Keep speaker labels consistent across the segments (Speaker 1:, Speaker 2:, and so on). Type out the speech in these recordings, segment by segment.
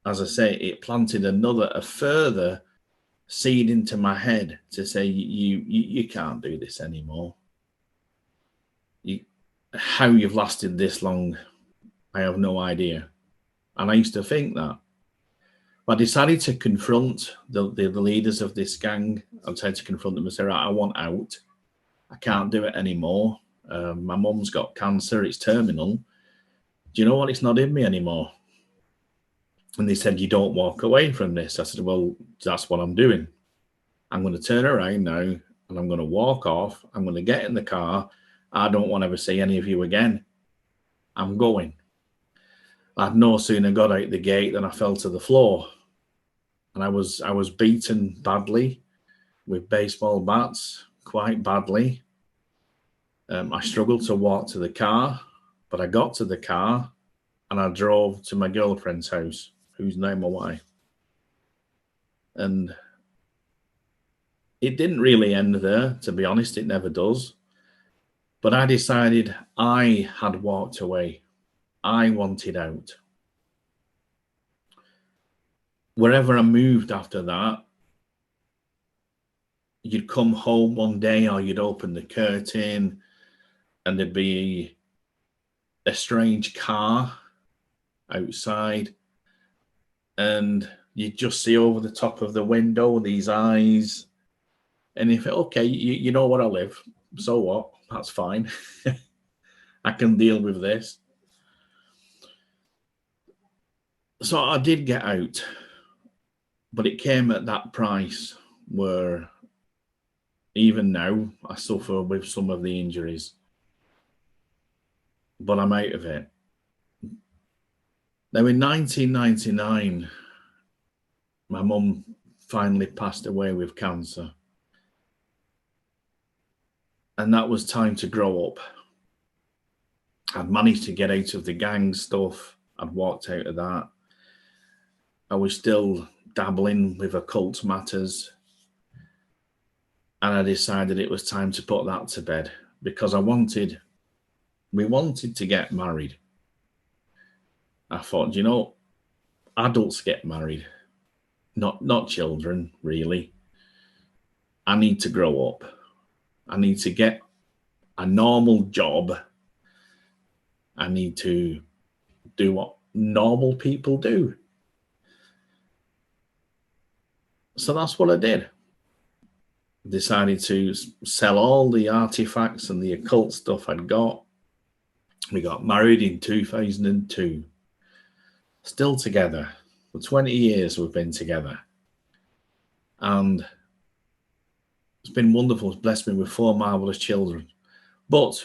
Speaker 1: as I say, it planted a further seed into my head to say, you can't do this anymore. How you've lasted this long, I have no idea. And I used to think that. But I decided to confront the leaders of this gang. I decided to confront them and say, right, I want out. I can't do it anymore. My mum's got cancer. It's terminal. Do you know what? It's not in me anymore. And they said, you don't walk away from this. I said, well, that's what I'm doing. I'm going to turn around now and I'm going to walk off. I'm going to get in the car. I don't want to ever see any of you again. I'm going. I'd no sooner got out the gate than I fell to the floor. And I was beaten badly with baseball bats, quite badly. I struggled to walk to the car, but I got to the car and I drove to my girlfriend's house, who's now my wife. And it didn't really end there, to be honest, it never does. But I decided I had walked away. I wanted out. Wherever I moved after that, you'd come home one day or you'd open the curtain and there'd be a strange car outside and you'd just see over the top of the window these eyes. And you think, okay, you know where I live. So what? That's fine. I can deal with this. So I did get out, but it came at that price where even now I suffer with some of the injuries, but I'm out of it. Now in 1999, my mum finally passed away with cancer. And that was time to grow up. I'd managed to get out of the gang stuff. I'd walked out of that. I was still dabbling with occult matters. And I decided it was time to put that to bed because we wanted to get married. I thought, you know, adults get married, not children, really. I need to grow up. I need to get a normal job. I need to do what normal people do. So that's what I did. Decided to sell all the artifacts and the occult stuff I'd got. We got married in 2002. Still together. For 20 years we've been together. And it's been wonderful. It's blessed me with 4 marvelous children. But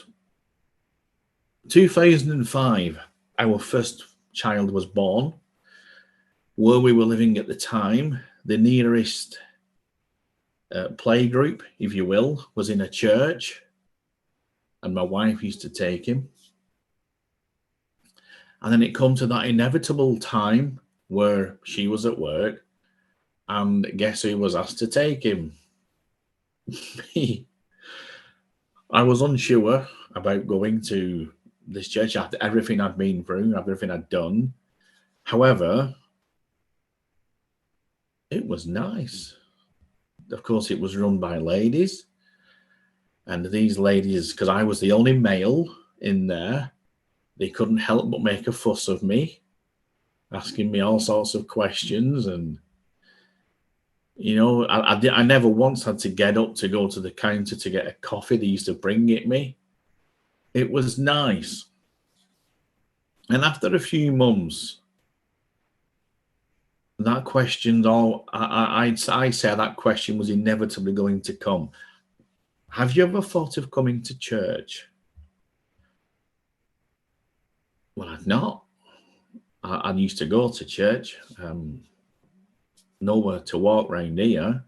Speaker 1: 2005, our first child was born. Where we were living at the time, the nearest play group, if you will, was in a church. And my wife used to take him. And then it come to that inevitable time where she was at work. And guess who was asked to take him? Me. I was unsure about going to this church after everything I'd been through, everything I'd done. However, it was nice. Of course, it was run by ladies. And these ladies, because I was the only male in there, they couldn't help but make a fuss of me, asking me all sorts of questions. And, you know, I never once had to get up to go to the counter to get a coffee. They used to bring it me. It was nice. And after a few months, that question, I'd say that question was inevitably going to come. Have you ever thought of coming to church? Well, I'd not. I used to go to church, nowhere to walk round here.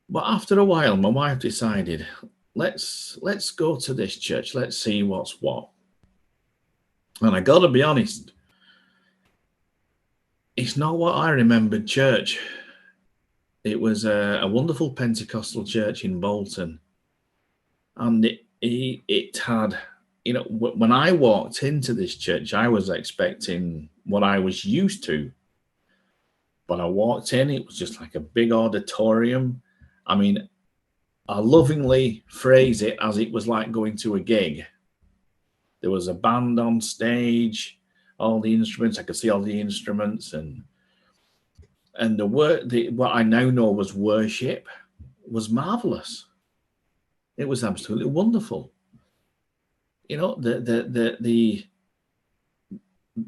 Speaker 1: But after a while, my wife decided, let's go to this church. Let's see what's what. And I got to be honest, it's not what I remembered church. It was a wonderful Pentecostal church in Bolton. And it had you know, when I walked into this church, I was expecting what I was used to. But I walked in, it was just like a big auditorium. I mean, I lovingly phrase it as it was like going to a gig. There was a band on stage, all the instruments. I could see all the instruments, and what I now know was worship was marvelous. It was absolutely wonderful. You know, the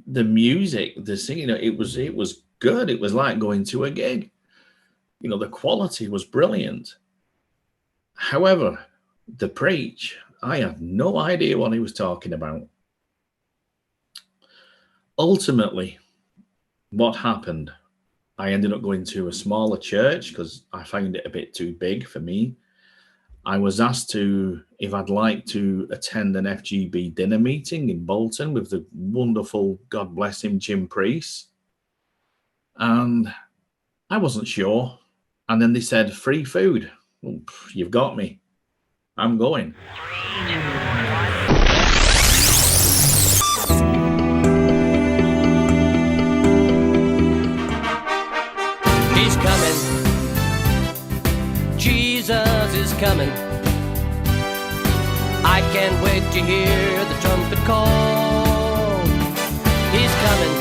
Speaker 1: music, the singing, it was good. It was like going to a gig. You know, the quality was brilliant. However, the preach, I had no idea what he was talking about. Ultimately, what happened? I ended up going to a smaller church because I found it a bit too big for me. I was asked if I'd like to attend an FGB dinner meeting in Bolton with the wonderful, God bless him, Jim Priest. And I wasn't sure. And then they said, free food. Well, you've got me. I'm going.
Speaker 2: He's coming. Jesus is coming. I can't wait to hear the trumpet call. He's coming.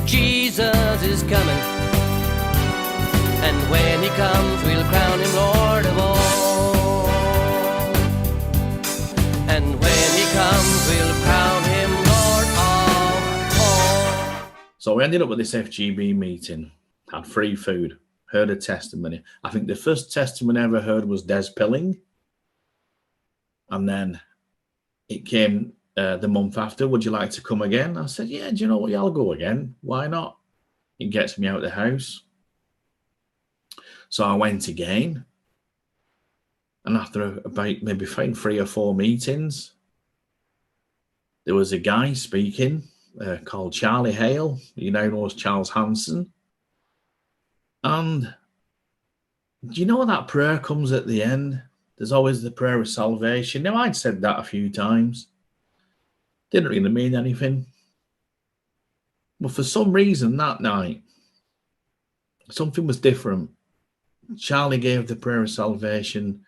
Speaker 2: Jesus is coming. And when he comes, we'll crown him Lord of all. And when he comes, we'll crown him Lord of all.
Speaker 1: So we ended up with this FGB meeting, had free food, heard a testimony. I think the first testimony I ever heard was Des Pilling. And then it came the month after, would you like to come again? I said, yeah, do you know what? Yeah, I'll go again. Why not? It gets me out of the house. So I went again. And after about maybe 3 or 4 meetings, there was a guy speaking called Charlie Hale. You now know as Charles Hanson. And do you know that prayer comes at the end? There's always the prayer of salvation. Now, I'd said that a few times. Didn't really mean anything. But for some reason that night, something was different. Charlie gave the prayer of salvation.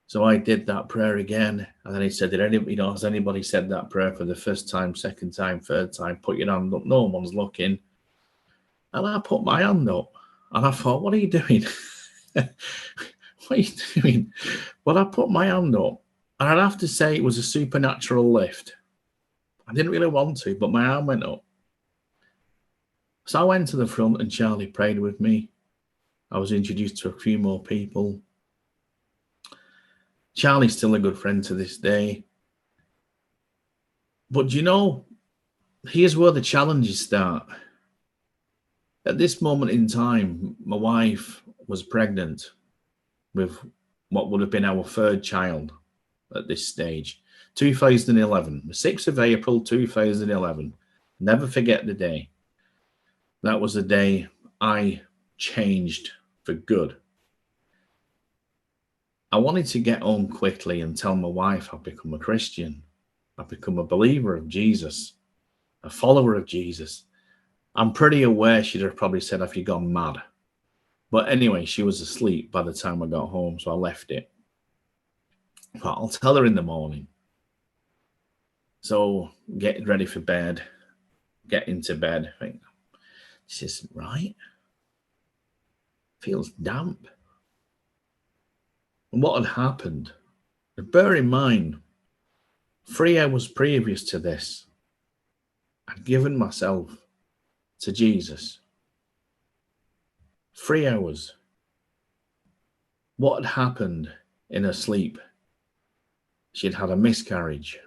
Speaker 1: So I did that prayer again. And then he said, has anybody said that prayer for the first time, second time, third time? Put your hand up. No one's looking. And I put my hand up. And I thought, what are you doing? What are you doing? Well, I put my hand up. And I'd have to say it was a supernatural lift. I didn't really want to, but my arm went up. So I went to the front and Charlie prayed with me. I was introduced to a few more people. Charlie's still a good friend to this day. But you know, here's where the challenges start. At this moment in time, my wife was pregnant with what would have been our third child at this stage. 2011, the 6th of April, 2011. Never forget the day. That was the day I changed for good. I wanted to get home quickly and tell my wife I've become a Christian. I've become a believer of Jesus, a follower of Jesus. I'm pretty aware she'd have probably said, have you gone mad? But anyway, she was asleep by the time I got home, so I left it. But I'll tell her in the morning. So getting ready for bed, get into bed, I think, this isn't right. Feels damp. And what had happened, and bear in mind, 3 hours previous to this, I'd given myself to Jesus. 3 hours. What had happened in her sleep? She'd had a miscarriage.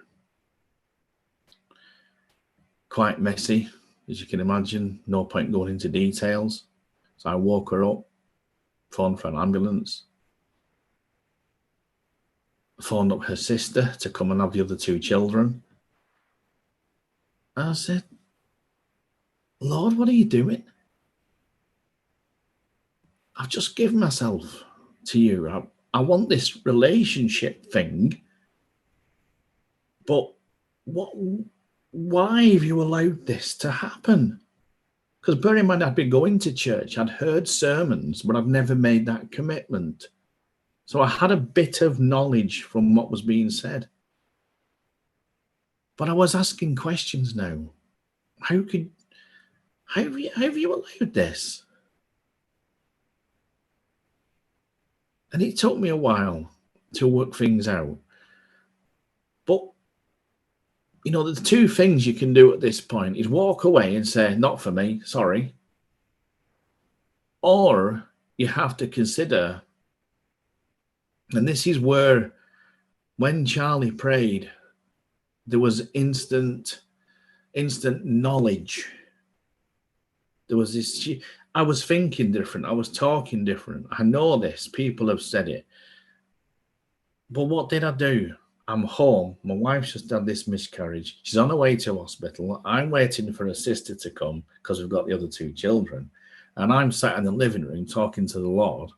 Speaker 1: Quite messy, as you can imagine. No point going into details. So I woke her up, phoned for an ambulance, phoned up her sister to come and have the other 2 children. And I said, Lord, what are you doing? I've just given myself to you. I want this relationship thing But why have you allowed this to happen? Because bear in mind, I'd been going to church, I'd heard sermons, but I've never made that commitment. So I had a bit of knowledge from what was being said. But I was asking questions now. How have you allowed this? And it took me a while to work things out. But, you know, there's two things you can do at this point is walk away and say, not for me, sorry. Or you have to consider, and this is where, when Charlie prayed, there was instant knowledge. There was this, I was thinking different. I was talking different. I know this. People have said it. But what did I do? I'm home. My wife's just had this miscarriage. She's on her way to hospital. I'm waiting for her sister to come because we've got the other two children. And I'm sat in the living room talking to the Lord.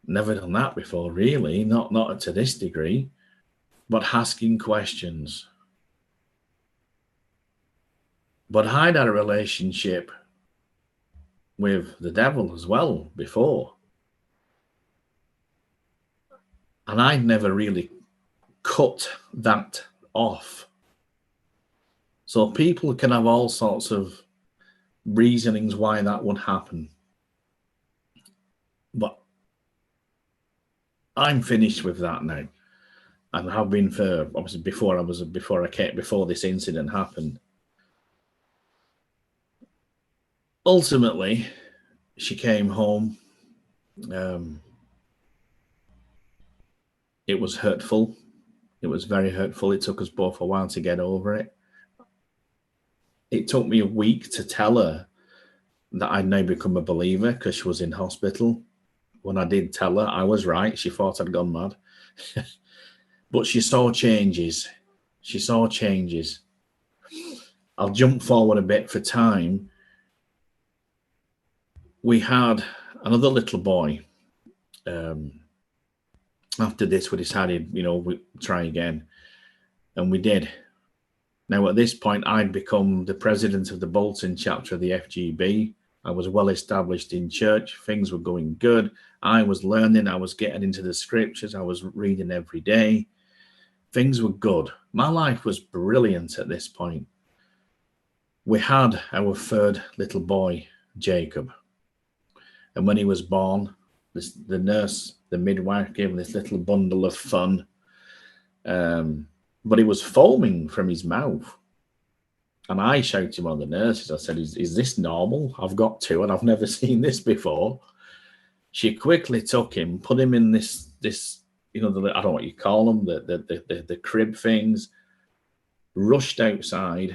Speaker 1: Never done that before, really. Not to this degree. But asking questions. But I'd had a relationship with the devil as well before. And I'd never really cut that off. So people can have all sorts of reasonings why that would happen. But I'm finished with that now. And have been for, obviously, before this incident happened. Ultimately, she came home. It was hurtful. It was very hurtful. It took us both a while to get over it. It took me a week to tell her that I'd now become a believer because she was in hospital. When I did tell her, I was right. She thought I'd gone mad. But she saw changes. She saw changes. I'll jump forward a bit for time. We had another little boy. After this, we decided, we'd try again. And we did. Now, at this point, I'd become the president of the Bolton chapter of the FGB. I was well established in church. Things were going good. I was learning. I was getting into the scriptures. I was reading every day. Things were good. My life was brilliant at this point. We had our third little boy, Jacob. And when he was born, the nurse, the midwife, gave him this little bundle of fun. But he was foaming from his mouth. And I shouted to one of the nurses, I said, is this normal? I've got two and I've never seen this before. She quickly took him, put him in this I don't know what you call them, the crib things, rushed outside.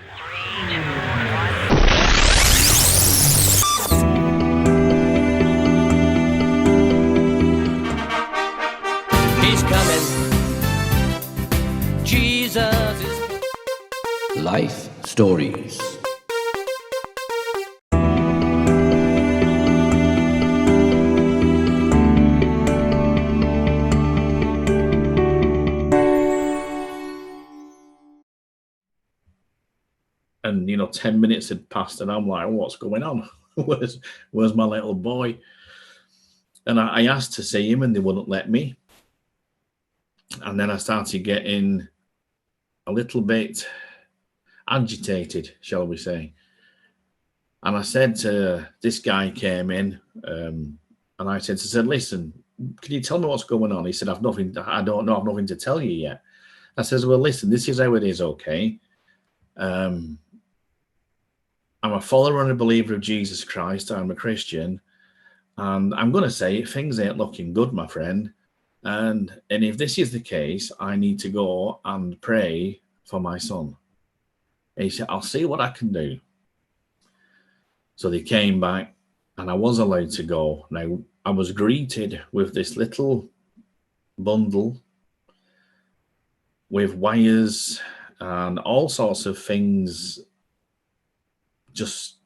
Speaker 2: He's coming. Jesus is.
Speaker 3: Life Stories.
Speaker 1: And 10 minutes had passed, and I'm like, what's going on? Where's my little boy? And I asked to see him, and they wouldn't let me. And then I started getting a little bit agitated, shall we say. And I said to this guy came in, and I said, listen, can you tell me what's going on? He said, I don't know, I've nothing to tell you yet. I says, well, listen, this is how it is, okay? I'm a follower and a believer of Jesus Christ. I'm a Christian. And I'm going to say things ain't looking good, my friend. And if this is the case, I need to go and pray for my son. And he said, I'll see what I can do. So they came back and I was allowed to go. Now, I was greeted with this little bundle with wires and all sorts of things, just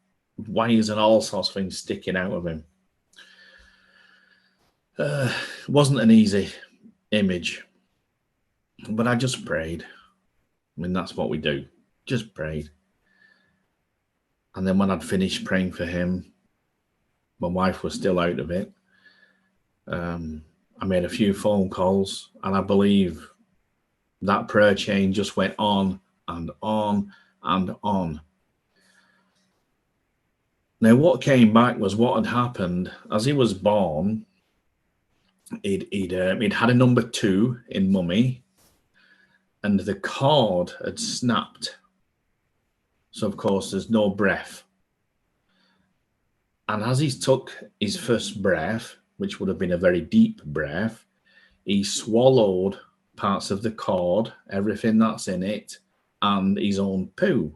Speaker 1: wires and all sorts of things sticking out of him. Wasn't an easy image. But I just prayed. I mean, that's what we do. Just prayed. And then when I'd finished praying for him, my wife was still out of it. I made a few phone calls, and I believe that prayer chain just went on and on and on. Now, what came back was what had happened as he was born. He'd had a number 2 in mummy, and the cord had snapped. So, of course, there's no breath. And as he took his first breath, which would have been a very deep breath, he swallowed parts of the cord, everything that's in it, and his own poo,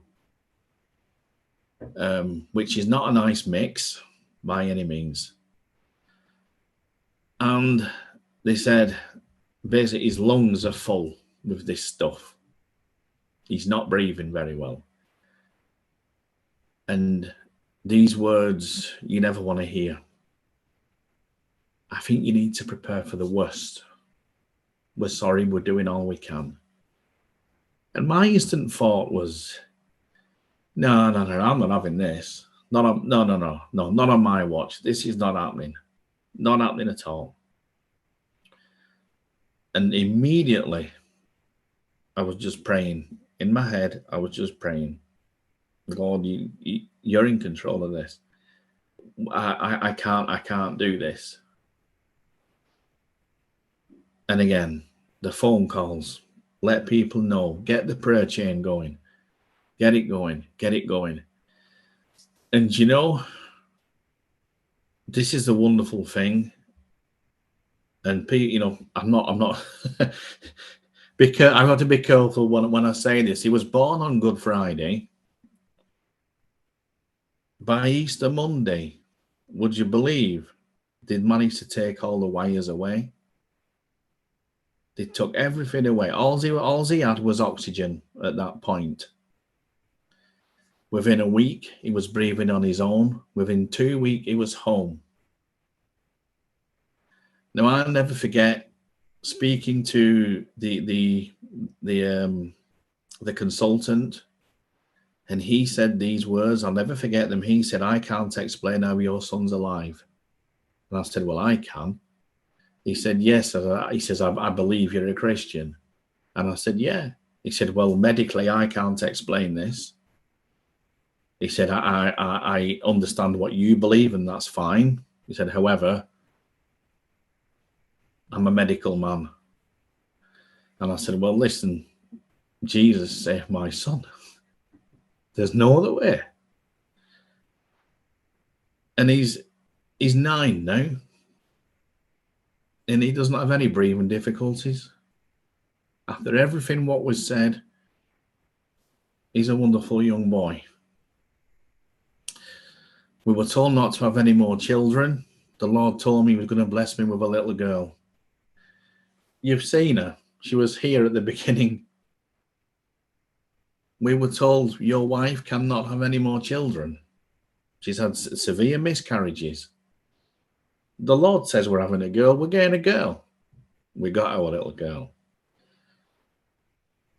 Speaker 1: which is not a nice mix by any means. And they said, basically, his lungs are full with this stuff. He's not breathing very well. And these words you never want to hear. I think you need to prepare for the worst. We're sorry, we're doing all we can. And my instant thought was, no, I'm not having this. No, not on my watch. This is not happening. Not happening at all. And immediately, I was just praying. In my head, I was just praying. Lord, you're in control of this. I can't do this. And again, the phone calls, let people know, get the prayer chain going, get it going. And you know, this is the wonderful thing. And you know, I'm not because I've got to be careful when I say this. He was born on Good Friday. By Easter Monday, would you believe they'd managed to take all the wires away? They took everything away. All he had was oxygen at that point. Within a week, he was breathing on his own. Within 2 weeks, he was home. Now, I'll never forget speaking to the consultant, and he said these words. I'll never forget them. He said, "I can't explain how your son's alive." And I said, "Well, I can." He said, "Yes." He says, I believe you're a Christian. And I said, "Yeah." He said, "Well, medically, I can't explain this." He said, I understand what you believe, and that's fine. He said, "However, I'm a medical man." And I said, "Well, listen, Jesus saved my son. There's no other way." And he's 9 now. And he doesn't have any breathing difficulties. After everything what was said, he's a wonderful young boy. We were told not to have any more children. The Lord told me he was going to bless me with a little girl. You've seen her. She was here at the beginning. We were told your wife cannot have any more children. She's had severe miscarriages. The Lord says we're having a girl. We're getting a girl. We got our little girl.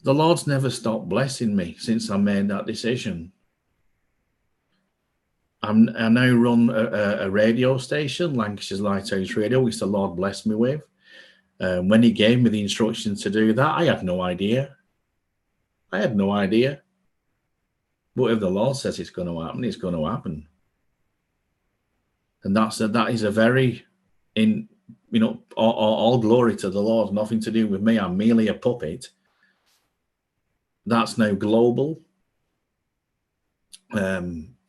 Speaker 1: The Lord's never stopped blessing me since I made that decision. I now run a radio station, Lancashire's Lighthouse Radio, which the Lord blessed me with. When he gave me the instructions to do that, I had no idea. But if the Lord says it's going to happen, it's going to happen. And that is a very, all glory to the Lord, nothing to do with me. I'm merely a puppet. That's now global.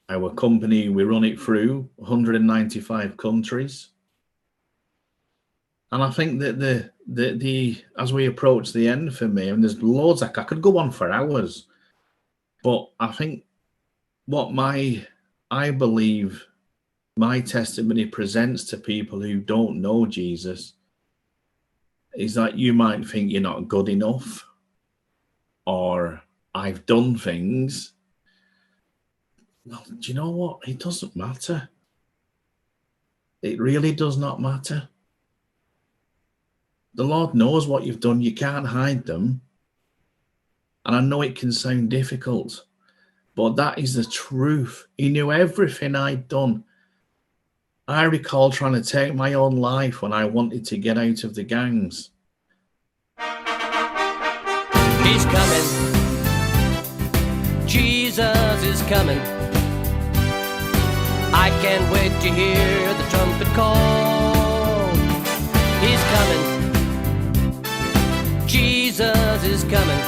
Speaker 1: Our company, we run it through 195 countries. And I think that the as we approach the end for me, and there's loads, I could go on for hours, but I think what I believe my testimony presents to people who don't know Jesus is that you might think you're not good enough, or I've done things. Well, do you know what? It doesn't matter. It really does not matter. The Lord knows what you've done. You can't hide them. And I know it can sound difficult, but that is the truth. He knew everything I'd done. I recall trying to take my own life when I wanted to get out of the gangs.
Speaker 2: He's coming. Jesus is coming. I can't wait to hear the trumpet call. He's coming. Jesus is coming.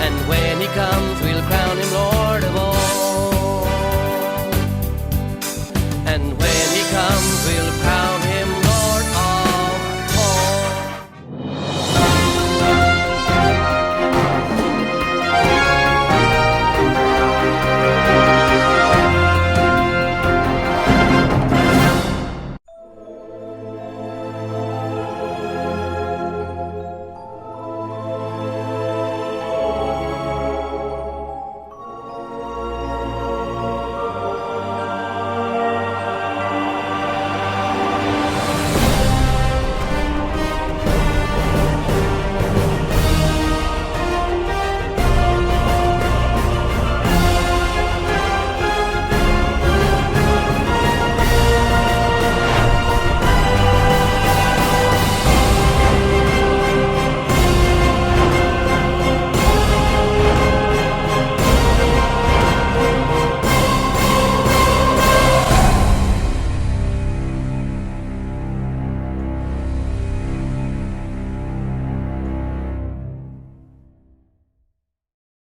Speaker 2: And when he comes, we'll crown him Lord